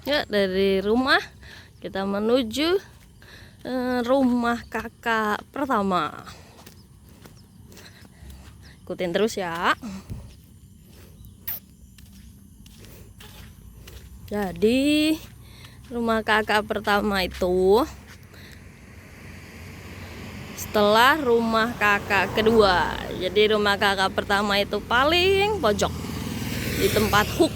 Ya, dari rumah kita menuju rumah kakak pertama. Ikutin terus ya. Jadi rumah kakak pertama itu setelah rumah kakak kedua. Jadi rumah kakak pertama itu paling pojok di tempat hook.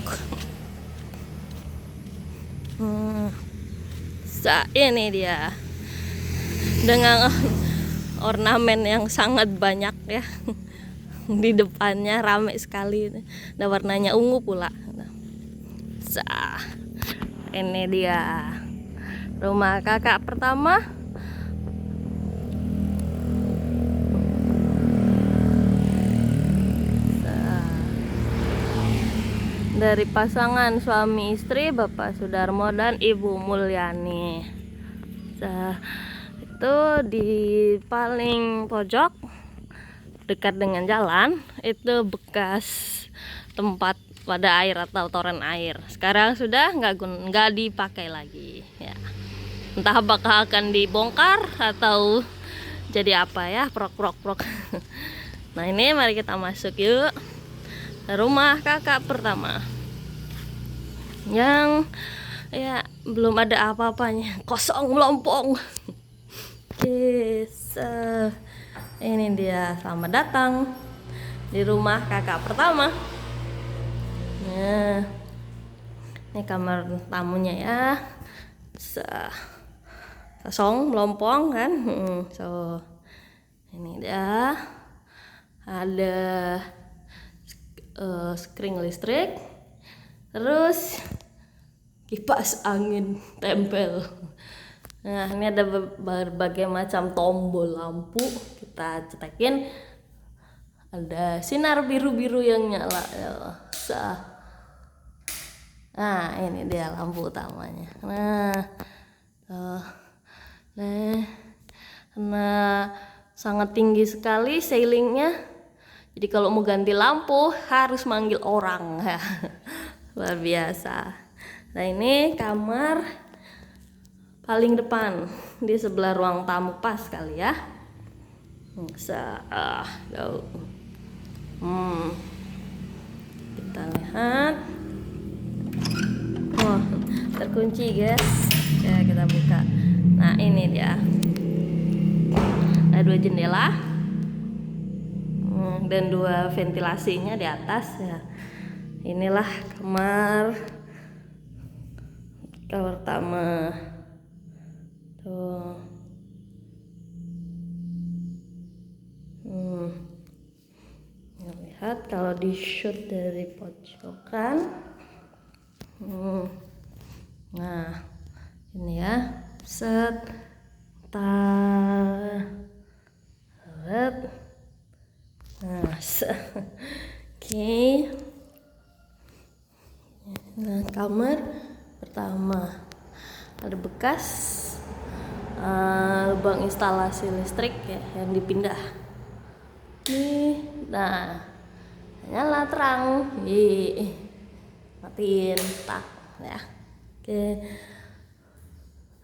Ini dia dengan ornamen yang sangat banyak ya. Di depannya rame sekali. Ada warnanya ungu pula. Ini dia rumah kakak pertama. Dari pasangan suami istri Bapak Sudarmo dan Ibu Mulyani. Itu di paling pojok dekat dengan jalan itu bekas tempat pada air atau toren air. Sekarang sudah nggak dipakai lagi ya. Entah apakah akan dibongkar atau jadi apa ya, prok. Nah ini mari kita masuk yuk. Rumah kakak pertama yang ya belum ada apa-apanya, kosong melompong. Yes, ini dia, selamat datang di rumah kakak pertama. Nah, ini kamar tamunya ya. Kosong melompong kan. So ini dia, ada screen listrik, terus kipas angin tempel. Nah ini ada berbagai macam tombol lampu, kita cetekin, ada sinar biru-biru yang nyala. Nah ini dia lampu utamanya. Karena sangat tinggi sekali ceilingnya, jadi kalau mau ganti lampu harus manggil orang. Luar biasa. Nah ini kamar paling depan di sebelah ruang tamu, pas kali ya. Kita lihat. Oh, terkunci guys. Ya kita buka. Nah ini dia. Ada 2 jendela dan 2 ventilasinya di atas ya. Inilah kamar pertama tuh. Lihat kalau di shoot dari pojokan. Nah ini ya, set. Nah, oke. Nah, kamar pertama ada bekas lubang instalasi listrik ya yang dipindah. Nah, nyala terang. Matiin tak ya. Oke.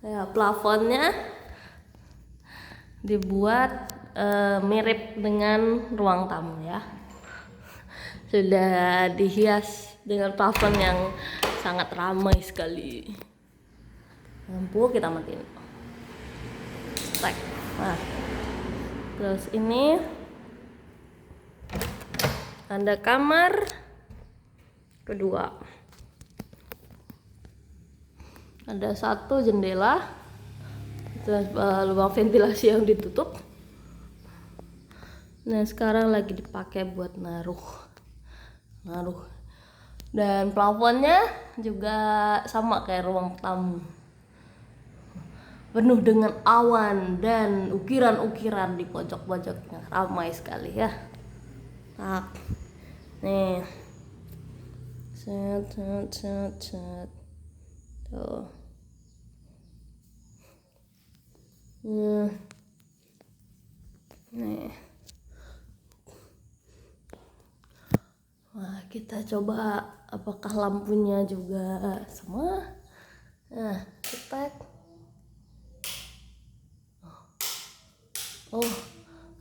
Ya, plafonnya dibuat mirip dengan ruang tamu ya. Sudah dihias dengan plafon yang sangat ramai sekali. Lampu kita matiin. Nah, terus ini ada kamar kedua. Ada 1 jendela, terus lubang ventilasi yang ditutup. Nah sekarang lagi dipakai buat naruh. Dan plafonnya juga sama kayak ruang tamu, penuh dengan awan dan ukiran-ukiran di pojok-pojoknya, ramai sekali ya. Nah, nih, set. Tuh. Nih. Wah, kita coba apakah lampunya juga sama. Nah, cepat. Oh,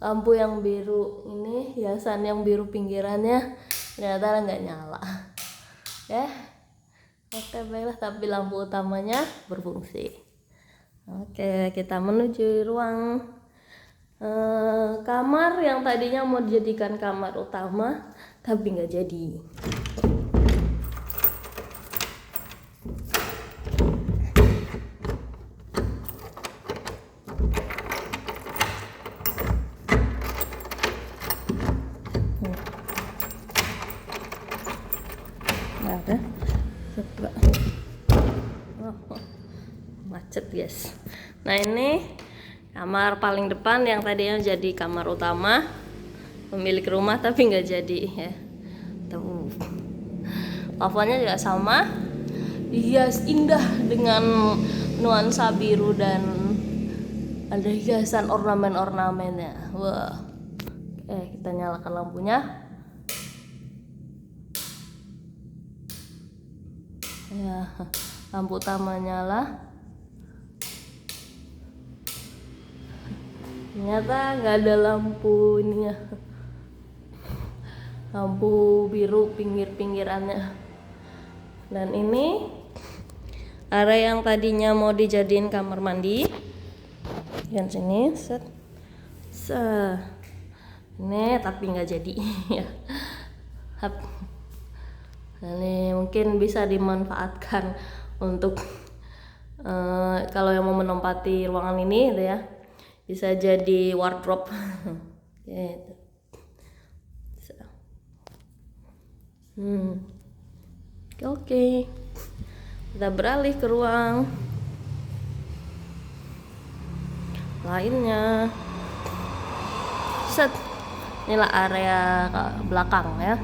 lampu yang biru ini, hiasan yang biru pinggirannya ternyata nggak nyala. Ya, oke baiklah, tapi lampu utamanya berfungsi. Oke, kita menuju ruang kamar yang tadinya mau dijadikan kamar utama, tapi nggak jadi. Ada coba. Macet guys. Nah, ini kamar paling depan yang tadinya jadi kamar utama pemilik rumah, tapi nggak jadi ya. Tuh, plafonnya juga sama, dihias indah dengan nuansa biru dan ada hiasan ornamen-ornamennya. Wah, kita nyalakan lampunya. Ya, lampu utama nyala. Ternyata nggak ada lampu ininya, lampu biru pinggir-pinggirannya. Dan ini area yang tadinya mau dijadiin kamar mandi, yang sini set ini tapi nggak jadi ya. Ini mungkin bisa dimanfaatkan untuk kalau yang mau menempati ruangan ini gitu ya, bisa jadi wardrobe gitu. Oke. Kita beralih ke ruang lainnya. Set. Inilah area belakang ya.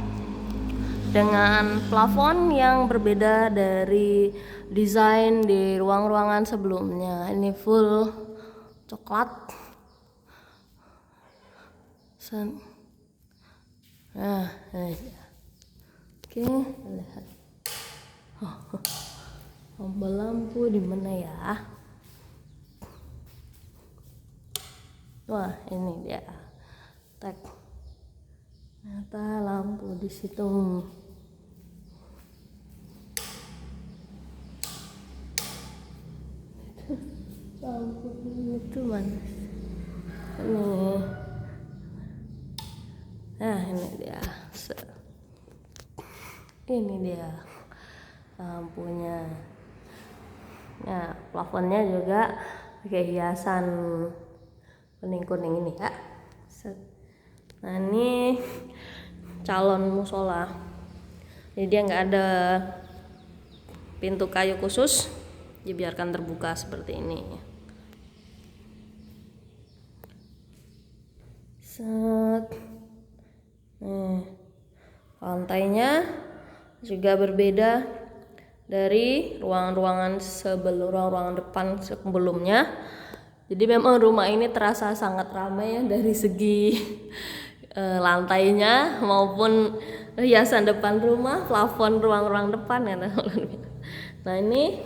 Dengan plafon yang berbeda dari desain di ruang-ruangan sebelumnya. Ini full coklat. Nah, ini. Oke, lihat. Tombol lampu di mana ya? Wah, ini dia. Tek. Ternyata lampu di situ. Lampu itu mana? Ini. Nah, ini dia. Ini dia lampunya. Nah, plafonnya juga pakai hiasan kuning-kuning ini ya. Nah, ini calon musola. Jadi dia nggak ada pintu kayu khusus, dibiarkan terbuka seperti ini. Set. Nih, lantainya juga berbeda dari ruangan-ruangan ruangan depan sebelumnya. Jadi memang rumah ini terasa sangat ramai ya, dari segi lantainya maupun hiasan depan rumah, plafon ruang-ruang depan ya. Nah, ini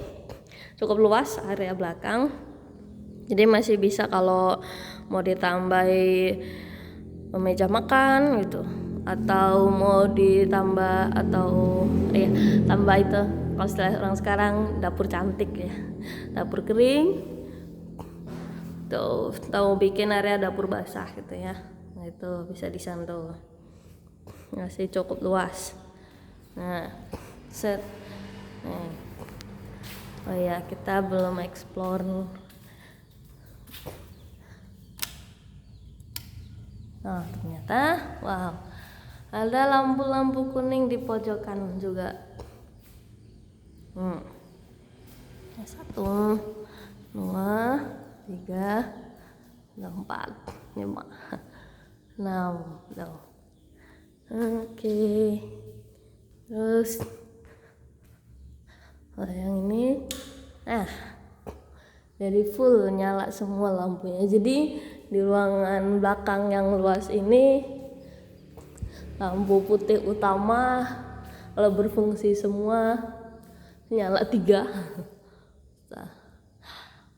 cukup luas area belakang. Jadi masih bisa kalau mau ditambahi meja makan gitu, atau mau ditambah atau tambah itu kalau istilah orang sekarang dapur cantik ya, dapur kering tuh, atau bikin area dapur basah gitu ya. Nah, itu bisa di sana tuh, masih cukup luas. Nah, set. Nah. Oh ya, kita belum explore. Nah, ternyata wow, ada lampu-lampu kuning di pojokan juga. 1, 2, 3, 4, 5, 6 tuh. Oke. Terus yang ini jadi full nyala semua lampunya. Jadi di ruangan belakang yang luas ini lampu putih utama kalau berfungsi semua nyala 3.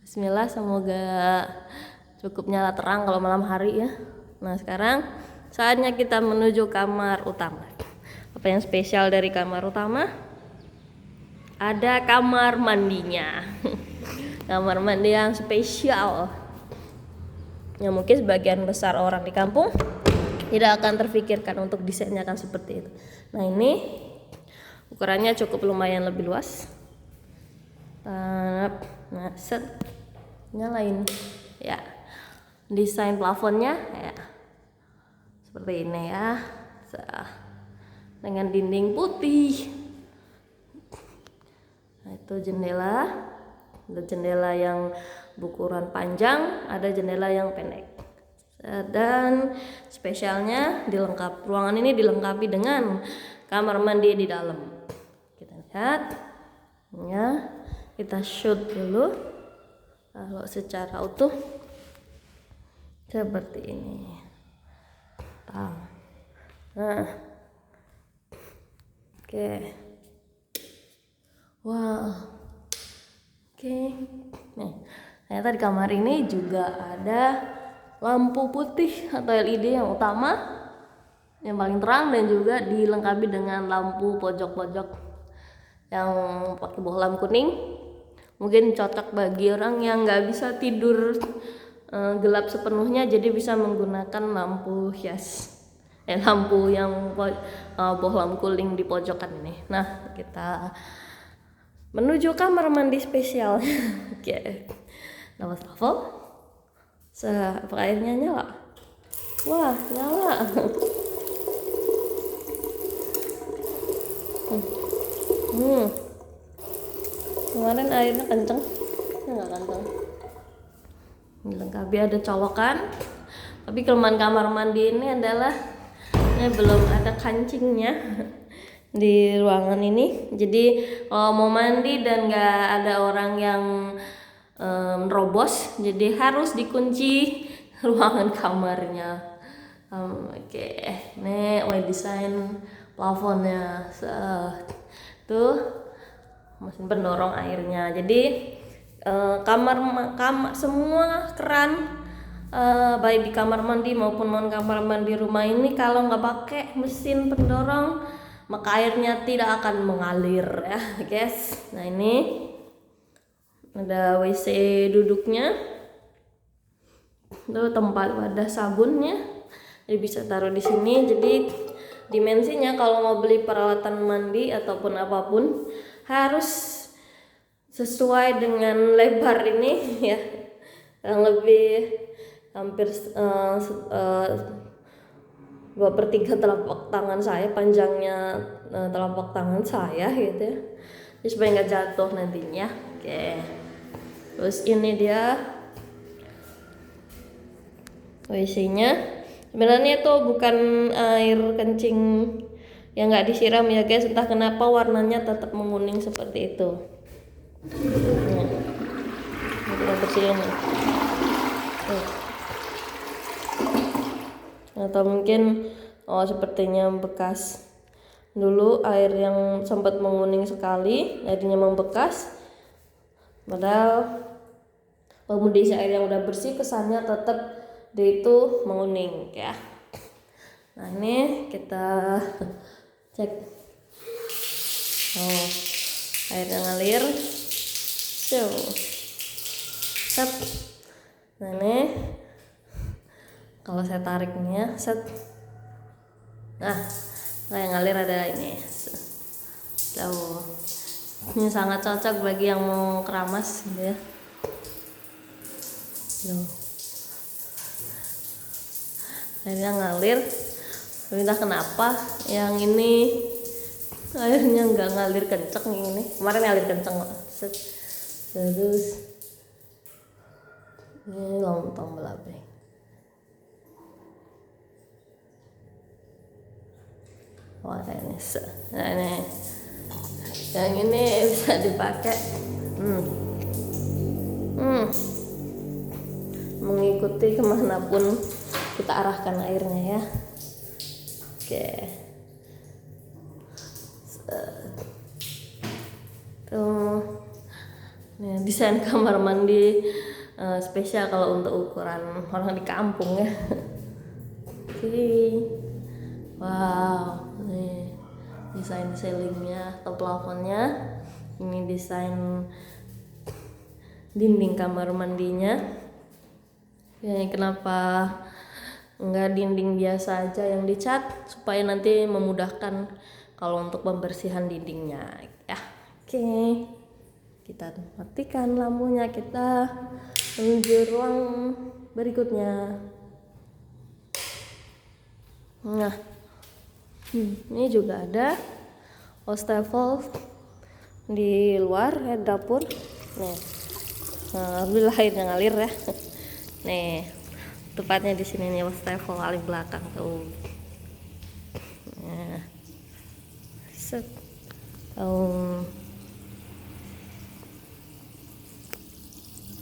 Bismillah, semoga cukup nyala terang kalau malam hari ya. Nah sekarang saatnya kita menuju kamar utama. Apa yang spesial dari kamar utama? Ada kamar mandinya. Kamar mandi yang spesial, yang mungkin sebagian besar orang di kampung tidak akan terfikirkan untuk desainnya akan seperti itu. Nah ini ukurannya cukup lumayan lebih luas. Nah set, nyalain ya. Desain plafonnya ya seperti ini ya, dengan dinding putih. Nah itu jendela, ada jendela yang berukuran panjang, ada jendela yang pendek. Dan spesialnya ruangan ini dilengkapi dengan kamar mandi di dalam. Kita lihat ya, kita shoot dulu. Kalau secara utuh seperti ini. Nah, oke. Wow. Oke. Nih, ternyata di kamar ini juga ada lampu putih atau LED yang utama, yang paling terang, dan juga dilengkapi dengan lampu pojok-pojok yang pakai bohlam kuning. Mungkin cocok bagi orang yang nggak bisa tidur gelap sepenuhnya, jadi bisa menggunakan lampu hias, lampu yang bohlam kuning di pojokan ini. Nah kita menuju kamar mandi spesial. Oke, nah wastafel, apakah airnya nyala? Wah nyala. Kemarin airnya kenceng, nggak kenceng. Dilengkapi ada colokan, tapi kelemahan kamar mandi ini adalah belum ada kancingnya di ruangan ini. Jadi kalau mau mandi dan nggak ada orang yang nerobos, jadi harus dikunci ruangan kamarnya. Oke, ini desain plafonnya, tuh mesin pendorong airnya. Jadi kamar semua keran, baik di kamar mandi maupun kamar mandi rumah ini, kalau nggak pakai mesin pendorong maka airnya tidak akan mengalir ya guys. Nah ini ada WC duduknya, itu tempat wadah sabunnya, jadi bisa taruh di sini. Jadi dimensinya kalau mau beli peralatan mandi ataupun apapun harus sesuai dengan lebar ini ya, yang lebih hampir 2/3 telapak tangan saya, panjangnya telapak tangan saya gitu ya, jadi supaya nggak jatuh nantinya. Oke, terus ini dia WC-nya. Sebenarnya itu bukan air kencing yang nggak disiram ya guys, entah kenapa warnanya tetap menguning seperti itu. Nah, kita bersihin ya. Atau mungkin sepertinya bekas dulu air yang sempat menguning sekali, airnya membekas, padahal kondisi air yang udah bersih kesannya tetap dia itu menguning ya. Nah ini kita cek, airnya ngalir. Set. Nah ini kalau saya tariknya set, nah yang ngalir ada ini. Ini sangat cocok bagi yang mau keramas gitu ya. Airnya ngalir, entah kenapa yang ini airnya nggak ngalir kenceng. Ini kemarin ngalir kenceng kok. Terus ini lontong belabeng. Wah ini, nah ini yang ini bisa dipakai mengikuti kemanapun kita arahkan airnya ya. Oke, tuh Desain kamar mandi spesial kalau untuk ukuran orang di kampung ya. Oke. Wow, nih desain ceilingnya atau plafonnya. Ini desain dinding kamar mandinya. Ya, kenapa enggak dinding biasa aja yang dicat, supaya nanti memudahkan kalau untuk pembersihan dindingnya ya. Oke, kita matikan lampunya, kita menuju ruang berikutnya. Nah, ini juga ada wastafel di luar dapur. Nih, alhamdulillah airnya ngalir ya. Nih, tepatnya di sini nih wastafel paling belakang tuh. Nah, set.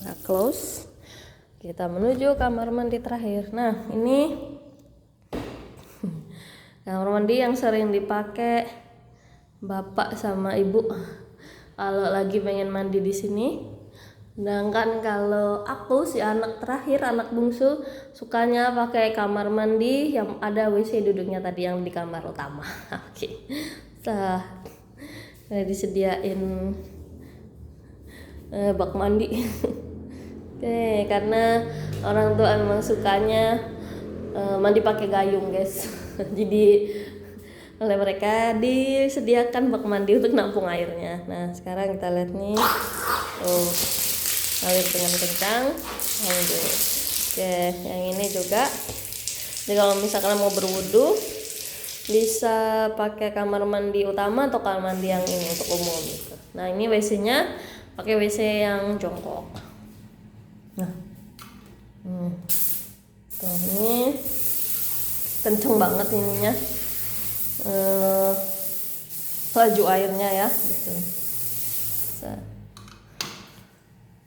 Nah, close. Kita menuju kamar mandi terakhir. Nah, ini kamar mandi yang sering dipakai bapak sama ibu kalau lagi pengen mandi di sini. Sedangkan kalau aku si anak terakhir, anak bungsu, sukanya pakai kamar mandi yang ada WC duduknya tadi yang di kamar utama. Oke. Disediain bak mandi. Oke, karena orang tua emang sukanya mandi pakai gayung, guys. Jadi oleh mereka disediakan bak mandi untuk nampung airnya. Nah, sekarang kita lihat nih. Oh, ngalir dengan kencang. Oke, yang ini juga. Jadi kalau misalkan mau berwudu, bisa pakai kamar mandi utama atau kamar mandi yang ini untuk umum gitu. Nah, ini WC-nya pakai WC yang jongkok. Nah, tuh ini kenceng banget ininya, laju airnya ya gitu.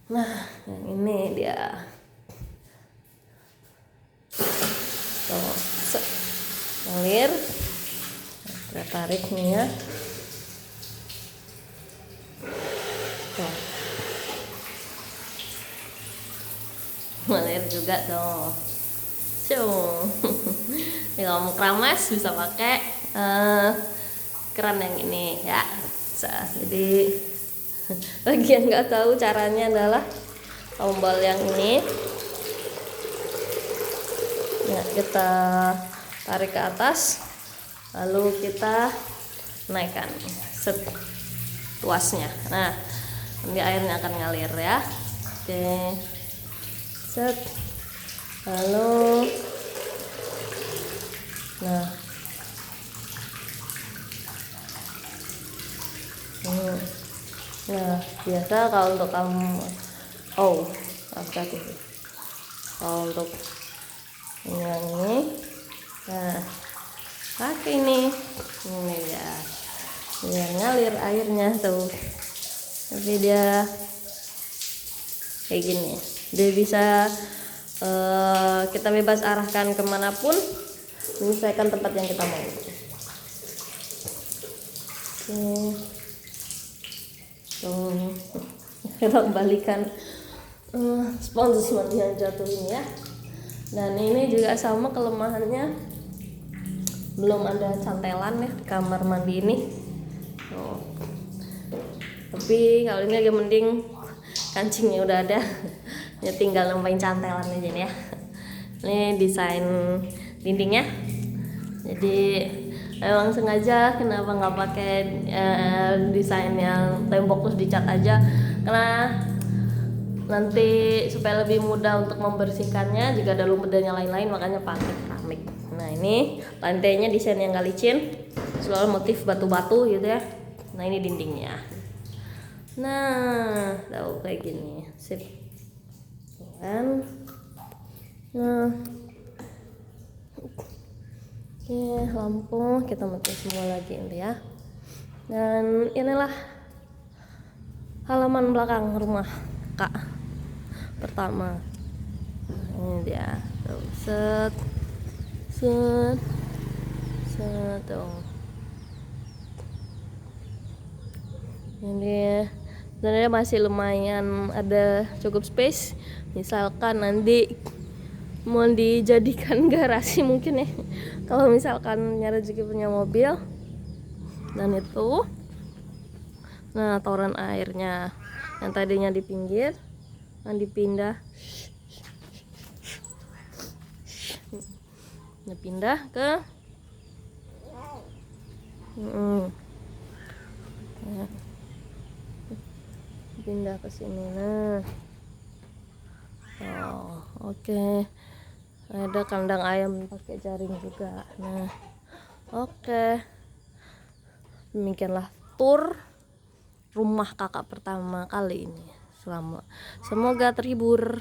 Nah, yang ini dia tuh, ngalir. Kita tarik nih ya. Tuh. Ngalir juga tuh. Jadi kalau mau keramas bisa pakai keran yang ini ya. Jadi bagi yang nggak tahu caranya adalah tombol yang ini. Ya, kita tarik ke atas, lalu kita naikkan set tuasnya. Nah, nanti airnya akan ngalir ya. Oke, set, lalu nah biasa kalau untuk kamu kalau untuk yang ini, nah pakai ini ya, biar ngalir airnya tuh. Tapi dia kayak gini, dia bisa kita bebas arahkan kemanapun, menyesuaikan tempat yang kita mau. Kita balikan spons mandi yang jatuh ini ya. Dan ini juga sama kelemahannya, belum ada cantelan ya di kamar mandi ini. Tapi kalau ini agak mending kancingnya udah ada, ya tinggal nambahin cantelan aja nih ya. Ini desain dindingnya, jadi emang sengaja kenapa nggak pakai desain yang tembok terus dicat aja, karena nanti supaya lebih mudah untuk membersihkannya jika ada lumut dan yang lain-lain, makanya pakai keramik. Nah, ini lantainya desain yang nggak licin, selalu motif batu-batu gitu ya. Nah, ini dindingnya. Nah, tahu kayak gini, sip kan. Nah, oke, lampu kita mati semua lagi ini ya. Dan inilah halaman belakang rumah Kak pertama. Ini dia, tuh, set tuh. Ini sebenarnya masih lumayan ada cukup space, misalkan nanti mau dijadikan garasi mungkin ya, kalau misalkan nyari rezeki punya mobil. Dan itu, nah toren airnya yang tadinya di pinggir yang dipindah ke ya, pindah ke sini. Nah, oh oke. Ada kandang ayam pakai jaring juga. Nah, oke. Demikianlah tur rumah kakak pertama kali ini. Semoga terhibur.